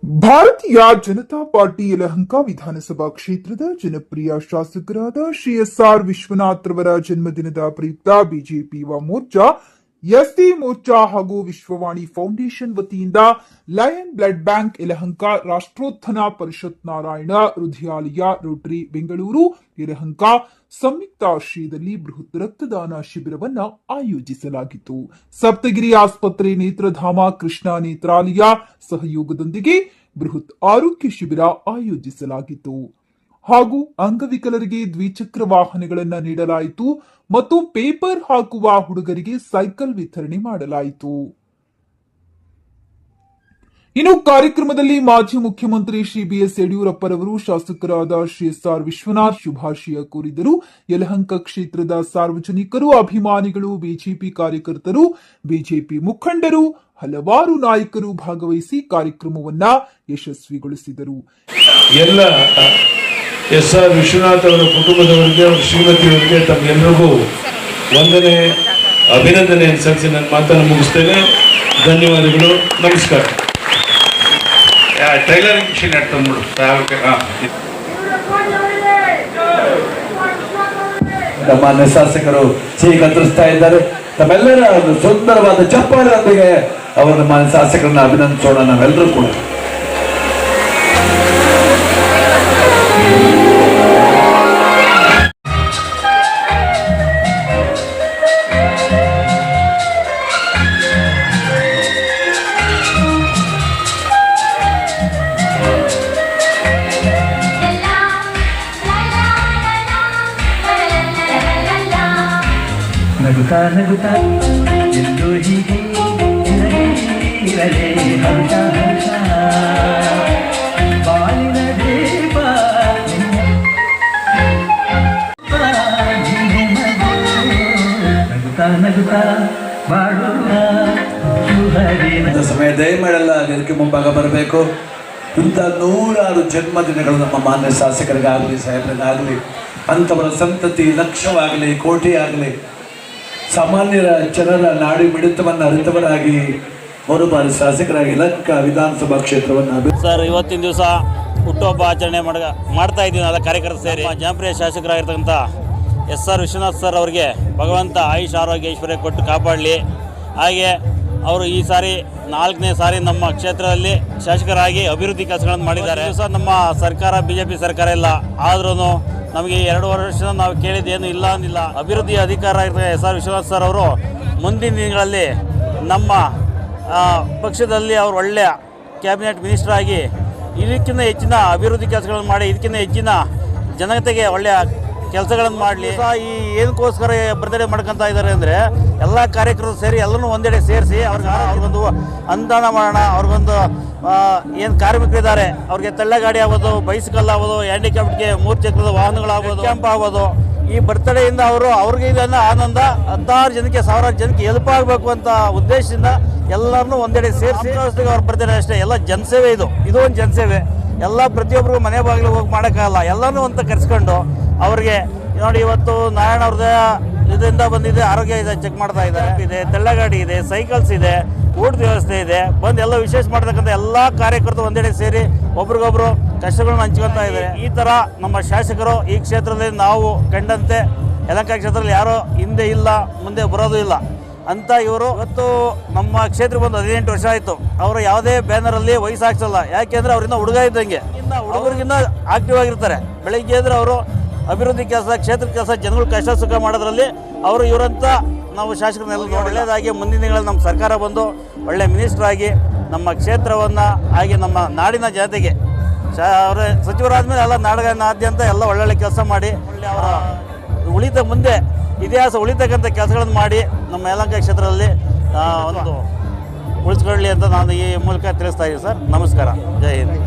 ಭಾರತೀಯ ಜನತಾ ಪಾರ್ಟಿ ಯಲಹಂಕ ವಿಧಾನಸಭಾ ಕ್ಷೇತ್ರದ ಜನಪ್ರಿಯ ಶಾಸಕರಾದ ಶ್ರೀ ಎಸ್.ಆರ್. ವಿಶ್ವನಾಥ್ ರವರ ಜನ್ಮದಿನದ ಪ್ರಯುಕ್ತ ಬಿಜೆಪಿ ಯುವ ಮೋರ್ಚಾ, ಎಸ್ಟಿ ಮೋರ್ಚಾ ಹಾಗೂ ವಿಶ್ವವಾಣಿ ಫೌಂಡೇಶನ್ ವತಿಯಿಂದ lion blood bank Yelahanka, Rashtrotthana ಪರಿಷತ್ ನಾರಾಯಣ ಹೃದಯಾಲಯ, ರೋಟರಿ ಬೆಂಗಳೂರು ಯಲಹಂಕ ಸಂಯುಕ್ತ ಆಶ್ರಯದಲ್ಲಿ ಬೃಹತ್ ರಕ್ತದಾನ ಶಿಬಿರವನ್ನು ಆಯೋಜಿಸಲಾಗಿತ್ತು. ಸಪ್ತಗಿರಿ ಆಸ್ಪತ್ರೆ, ನೇತ್ರಧಾಮ, ಕೃಷ್ಣ ನೇತ್ರಾಲಯ ಸಹಯೋಗದೊಂದಿಗೆ ಬೃಹತ್ ಆರೋಗ್ಯ ಶಿಬಿರ ಆಯೋಜಿಸಲಾಗಿತ್ತು ಹಾಗೂ ಅಂಗವಿಕಲರಿಗೆ ದ್ವಿಚಕ್ರ ವಾಹನಗಳನ್ನು ನೀಡಲಾಯಿತು ಮತ್ತು ಪೇಪರ್ ಹಾಕುವ ಹುಡುಗರಿಗೆ ಸೈಕಲ್ ವಿತರಣೆ ಮಾಡಲಾಯಿತು. ಇನ್ನು ಕಾರ್ಯಕ್ರಮದಲ್ಲಿ ಮಾಜಿ ಮುಖ್ಯಮಂತ್ರಿ ಶ್ರೀ ಬಿಎಸ್ ಯಡಿಯೂರಪ್ಪರವರು, ಶಾಸಕರಾದ ಶ್ರೀ ಎಸ್.ಆರ್. ವಿಶ್ವನಾಥ್ ಶುಭಾಶಯ ಕೋರಿದರು. ಯಲಹಂಕ ಕ್ಷೇತ್ರದ ಸಾರ್ವಜನಿಕರು, ಅಭಿಮಾನಿಗಳು, ಬಿಜೆಪಿ ಕಾರ್ಯಕರ್ತರು, ಬಿಜೆಪಿ ಮುಖಂಡರು, ಹಲವಾರು ನಾಯಕರು ಭಾಗವಹಿಸಿ ಕಾರ್ಯಕ್ರಮವನ್ನ ಯಶಸ್ವಿಗೊಳಿಸಿದರು. ಎಲ್ಲ ಎಸ್.ಆರ್. ವಿಶ್ವನಾಥ್ ಅವರ ಕುಟುಂಬದವರಿಗೆ, ಅವರ ಶ್ರೀಮತಿಯವರಿಗೆ ತಮ್ಮೆಲ್ಲರಿಗೂ ವಂದನೆ, ಅಭಿನಂದನೆಯನ್ನು ಸಲ್ಲಿಸಿ ನನ್ನ ಮಾತನ್ನು ಮುಗಿಸ್ತೇನೆ. ಧನ್ಯವಾದಗಳು, ನಮಸ್ಕಾರ. ಟೈಲರಿಂಗ್ ಮಿಷಿನ್ ಇಟ್ಕೊಂಡ್ಬಿಡು. ಮಾನ್ಯ ಶಾಸಕರು ಸಿಹಿ ಕತ್ತರಿಸ್ತಾ ಇದ್ದಾರೆ. ತಮ್ಮೆಲ್ಲರ ಒಂದು ಸುಂದರವಾದ ಚಪ್ಪಾಳೆಯೊಂದಿಗೆ ಅವರ ಮಾನ್ಯ ಶಾಸಕರನ್ನ ಅಭಿನಂದಿಸೋಣ ನಾವೆಲ್ಲರೂ ಕೂಡ. ನಗುತ್ತಾ ನಗುತ್ತಾ ಎಂದು ಹೀಗೆ ಇರಲೇ ಹರ್ಷ ಹರ್ಷ ಬಾಳಿನ ದೀಪ ನಗುತ್ತಾ ನಗುತ್ತಾ ಬಾಳುವ ಸಮಯ ದಯಮಾಡಲ್ಲ ಅದಕ್ಕೆ ಮುಂಭಾಗ ಬರಬೇಕು. ಇಂಥ ನೂರಾರು ಜನ್ಮದಿನಗಳು ನಮ್ಮ ಮಾನ್ಯ ಶಾಸಕರಿಗಾಗಲಿ, ಸಾಹೇಬರಿಗಾಗಲಿ, ಅಂಥವರ ಸಂತತಿ ಲಕ್ಷವಾಗಲಿ, ಕೋಟಿ ಆಗಲಿ, ಸಾಮಾನ್ಯರ ಜನರ ನಾಡಿ ಮಿಡಿತವನ್ನು ಅರಿತವರಾಗಿ ಮೂರು ಬಾರಿ ಶಾಸಕರಾಗಿ ಯಲಹಂಕ ವಿಧಾನಸಭಾ ಕ್ಷೇತ್ರವನ್ನು ಸರ್ ಇವತ್ತಿನ ದಿವಸ ಹುಟ್ಟುಹಬ್ಬ ಆಚರಣೆ ಮಾಡ್ತಾ ಇದ್ದೀವಿ. ಎಲ್ಲ ಕಾರ್ಯಕರ್ತರು ಸೇರಿ ಜನಪ್ರಿಯ ಶಾಸಕರಾಗಿರ್ತಕ್ಕಂಥ ಎಸ್.ಆರ್. ವಿಶ್ವನಾಥ್ ಸರ್ ಅವರಿಗೆ ಭಗವಂತ ಆಯುಷ್ ಆರೋಗ್ಯ ಐಶ್ವರ್ಯ ಕೊಟ್ಟು ಕಾಪಾಡಲಿ. ಹಾಗೆ ಅವರು ಈ ಸಾರಿ 4ನೇ ಸಾರಿ ನಮ್ಮ ಕ್ಷೇತ್ರದಲ್ಲಿ ಶಾಸಕರಾಗಿ ಅಭಿವೃದ್ಧಿ ಕೆಲಸಗಳನ್ನು ಮಾಡಿದ್ದಾರೆ. ಸರ್ ನಮ್ಮ ಸರ್ಕಾರ ಬಿಜೆಪಿ ಸರ್ಕಾರ ಇಲ್ಲ, ಆದ್ರೂ ನಮಗೆ 2 ವರ್ಷ ನಾವು ಕೇಳಿದ್ದೇನು ಇಲ್ಲ ಅಂದಿಲ್ಲ. ಅಭಿವೃದ್ಧಿ ಅಧಿಕಾರ ಇರ್ತಕ್ಕಂಥ ಎಸ್.ಆರ್. ವಿಶ್ವನಾಥ್ ಸರ್ ಅವರು ಮುಂದಿನ ದಿನಗಳಲ್ಲಿ ನಮ್ಮ ಪಕ್ಷದಲ್ಲಿ ಅವರು ಒಳ್ಳೆಯ ಕ್ಯಾಬಿನೆಟ್ ಮಿನಿಸ್ಟರ್ ಆಗಿ ಇದಕ್ಕಿಂತ ಹೆಚ್ಚಿನ ಅಭಿವೃದ್ಧಿ ಕೆಲಸಗಳನ್ನು ಮಾಡಿ ಇದಕ್ಕಿಂತ ಹೆಚ್ಚಿನ ಜನತೆಗೆ ಒಳ್ಳೆಯ ಕೆಲಸಗಳನ್ನು ಮಾಡಲಿ. ಈ ಏನಕ್ಕೋಸ್ಕರ ಬರ್ತ್ಡೇ ಮಾಡ್ಕೊತಾ ಇದ್ದಾರೆ ಅಂದರೆ ಎಲ್ಲ ಕಾರ್ಯಕರ್ತರು ಸೇರಿ ಎಲ್ಲರೂ ಒಂದೆಡೆ ಸೇರಿಸಿ ಅವ್ರಿಗೊಂದು ಅನುದಾನ ಮಾಡೋಣ. ಅವ್ರಿಗೊಂದು ಏನು ಕಾರ್ಮಿಕರಿದ್ದಾರೆ ಅವ್ರಿಗೆ ತಳ್ಳೆಗಾಡಿ ಆಗೋದು, ಬೈಸಿಕಲ್ ಆಗೋದು, ಹ್ಯಾಂಡಿಕ್ಯಾಪ್ಟ್ಗೆ 3 ಚಕ್ರದ ವಾಹನಗಳಾಗೋದು, ಕ್ಯಾಂಪ್ ಆಗೋದು, ಈ ಬರ್ತಡೆಯಿಂದ ಅವ್ರಿಗೆ ಇದನ್ನು ಆನಂದ 16 ಜನಕ್ಕೆ 1000 ಜನಕ್ಕೆ ಹೆಲ್ಪ್ ಆಗಬೇಕು ಅಂತ ಉದ್ದೇಶದಿಂದ ಎಲ್ಲರನ್ನೂ ಒಂದೆಡೆ ಸೇರಿಸಿ ಅವ್ರ ಬರ್ತಡೇ ಅಷ್ಟೇ. ಎಲ್ಲ ಜನಸೇವೆ, ಇದು ಒಂದು ಜನಸೇವೆ. ಎಲ್ಲ ಪ್ರತಿಯೊಬ್ಬರಿಗೂ ಮನೆ ಬಾಗಿಲು ಹೋಗಿ ಮಾಡೋಕ್ಕಾಗಲ್ಲ, ಎಲ್ಲನೂ ಅಂತ ಕರೆಸ್ಕೊಂಡು ಅವ್ರಿಗೆ ನೋಡಿ ಇವತ್ತು ನಾರಾಯಣ ಹೃದಯ ಇದರಿಂದ ಬಂದಿದೆ, ಆರೋಗ್ಯ ಇದೆ, ಚೆಕ್ ಮಾಡ್ತಾ ಇದೆ, ತಳ್ಳೆಗಾಡಿ ಇದೆ, ಸೈಕಲ್ಸ್ ಇದೆ, ಊಟದ ವ್ಯವಸ್ಥೆ ಇದೆ. ಬಂದು ಎಲ್ಲ ವಿಶೇಷ ಮಾಡ್ತಕ್ಕಂಥ ಎಲ್ಲ ಕಾರ್ಯಕರ್ತರು ಒಂದೆಡೆ ಸೇರಿ ಒಬ್ರಿಗೊಬ್ರು ಕಷ್ಟಗಳನ್ನ ಹಂಚ್ಕೊತಾ ಇದ್ದಾರೆ. ಈ ಥರ ನಮ್ಮ ಶಾಸಕರು ಈ ಕ್ಷೇತ್ರದಲ್ಲಿ ನಾವು ಕಂಡಂತೆ ಯಲಹಂಕ ಕ್ಷೇತ್ರದಲ್ಲಿ ಯಾರೋ ಹಿಂದೆ ಇಲ್ಲ, ಮುಂದೆ ಬರೋದು ಇಲ್ಲ ಅಂತ ಇವರು ಇವತ್ತು ನಮ್ಮ ಕ್ಷೇತ್ರ ಬಂದು 18 ವರ್ಷ ಆಯಿತು. ಅವರು ಯಾವುದೇ ಬ್ಯಾನರಲ್ಲಿ ವಯಸ್ಸು ಹಾಕ್ಸಲ್ಲ. ಯಾಕೆಂದರೆ ಅವರಿಂದ ಹುಡುಗ ಇದ್ದಂಗೆ, ಹುಡುಗರಿಗಿಂತ ಆಕ್ಟಿವ್ ಆಗಿರ್ತಾರೆ. ಬೆಳಗ್ಗೆ ಎದ್ರೆ ಅವರು ಅಭಿವೃದ್ಧಿ ಕೆಲಸ, ಕ್ಷೇತ್ರ ಕೆಲಸ, ಜನಗಳು ಕಷ್ಟ ಸುಖ ಮಾಡೋದ್ರಲ್ಲಿ ಅವರು ಇವರಂತ ನಾವು ಶಾಸಕರನ್ನೆಲ್ಲ ಒಳ್ಳೆಯದಾಗಿ ಮುಂದಿನ ದಿನಗಳಲ್ಲಿ ನಮ್ಮ ಸರ್ಕಾರ ಬಂದು ಒಳ್ಳೆ ಮಿನಿಸ್ಟರ್ ಆಗಿ ನಮ್ಮ ಕ್ಷೇತ್ರವನ್ನು ಹಾಗೆ ನಮ್ಮ ನಾಡಿನ ಜನತೆಗೆ ಅವರ ಸಚಿವರಾದ್ಮೇಲೆ ಎಲ್ಲ ನಾಡಿನಾದ್ಯಂತ ಎಲ್ಲ ಒಳ್ಳೊಳ್ಳೆ ಕೆಲಸ ಮಾಡಿ ಒಳ್ಳೆ ಅವರ ಮುಂದೆ ಇತಿಹಾಸ ಉಳಿತಕ್ಕಂಥ ಕೆಲಸಗಳನ್ನು ಮಾಡಿ ನಮ್ಮ ಯಲಹಂಕ ಕ್ಷೇತ್ರದಲ್ಲಿ ಒಂದು ಉಳಿಸ್ಕೊಳ್ಳಿ ಅಂತ ನಾನು ಈ ಮೂಲಕ ತಿಳಿಸ್ತಾ ಇದ್ದೀನಿ ಸರ್. ನಮಸ್ಕಾರ, ಜೈ ಹಿಂದ್.